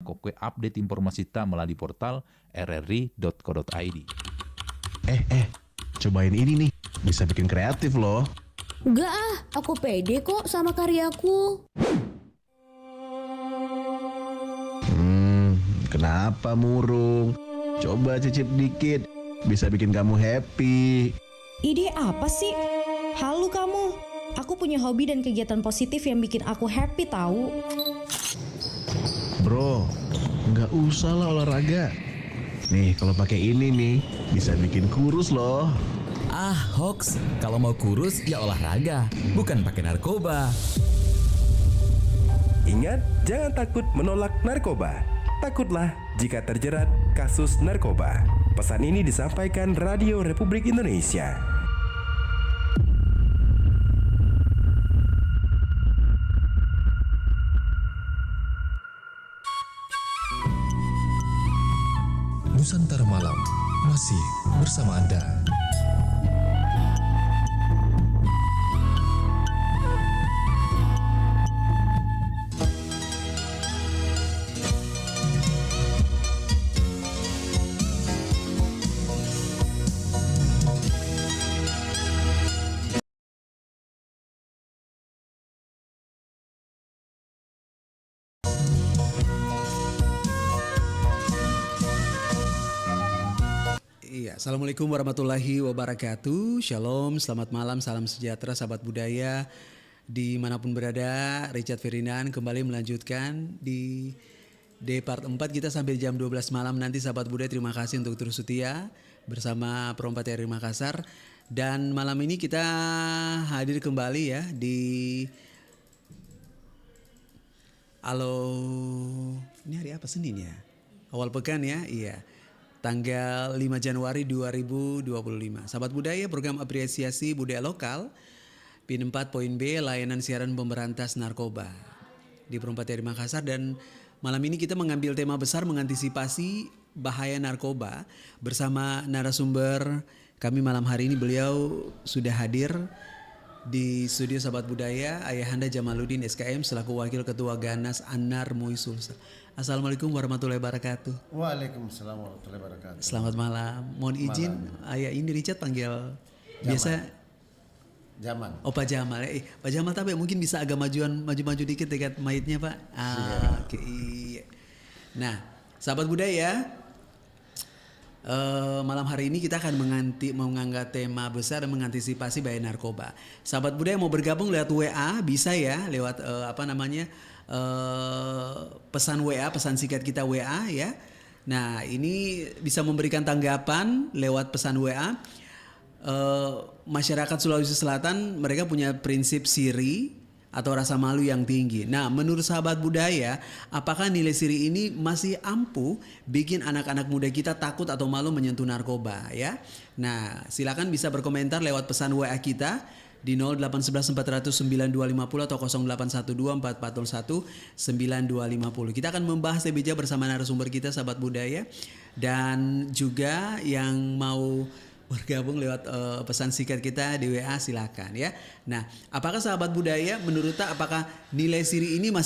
Koke update informasi ta melalui portal rri.co.id. Cobain ini nih, bisa bikin kreatif loh. Enggak ah, aku pede kok sama karyaku. Kenapa murung? Coba cicip dikit, bisa bikin kamu happy. Ide apa sih? Halu kamu. Aku punya hobi dan kegiatan positif yang bikin aku happy tahu. Bro, nggak usah lah olahraga. Nih, kalau pakai ini nih, bisa bikin kurus loh. Ah, hoax. Kalau mau kurus ya olahraga, bukan pakai narkoba. Ingat, jangan takut menolak narkoba. Takutlah jika terjerat kasus narkoba. Pesan ini disampaikan Radio Republik Indonesia. Nusantara Malam masih bersama Anda. Iya, Assalamualaikum warahmatullahi wabarakatuh. Shalom, selamat malam, salam sejahtera sahabat budaya dimanapun berada. Richard Ferdinand kembali melanjutkan di part 4 kita sampai jam 12 malam nanti sahabat budaya. Terima kasih untuk terus setia bersama Perompat RRI Makassar. Dan malam ini kita hadir kembali ya di ini hari apa, Senin ya? Awal pekan ya, iya. Tanggal 5 Januari 2025. Sahabat budaya, program apresiasi budaya lokal PIN 4.B, layanan siaran pemberantas narkoba di Perompat RRI Makassar. Dan malam ini kita mengambil tema besar mengantisipasi bahaya narkoba bersama narasumber kami malam hari ini. Beliau sudah hadir di studio sahabat budaya, Ayahanda Jamaluddin SKM selaku Wakil Ketua Ganas Anar Muisul. Assalamualaikum warahmatullahi wabarakatuh. Waalaikumsalam warahmatullahi wabarakatuh. Selamat malam. Mohon izin, Ayah ini Richard panggil Jamal. biasa Jamal. Oh Pak Jamal. Pak Jamal tapi mungkin bisa agak maju dikit dekat mayitnya Pak. Oke. Iya. Nah, sahabat budaya, malam hari ini kita akan mengangkat tema besar dan mengantisipasi bahaya narkoba. Sahabat budaya mau bergabung lewat WA bisa ya, lewat pesan WA, pesan singkat kita WA ya. Nah ini bisa memberikan tanggapan lewat pesan WA. Masyarakat Sulawesi Selatan mereka punya prinsip siri atau rasa malu yang tinggi. Nah menurut sahabat budaya, apakah nilai siri ini masih ampuh bikin anak-anak muda kita takut atau malu menyentuh narkoba ya? Nah silakan bisa berkomentar lewat pesan WA kita di 0811 400 9250 atau 0812 441 9250. Kita akan membahas lebih jauh bersama narasumber kita sahabat budaya, dan juga yang mau bergabung lewat pesan singkat kita di WA silakan ya. Nah, apakah sahabat budaya menurut apakah nilai siri ini masih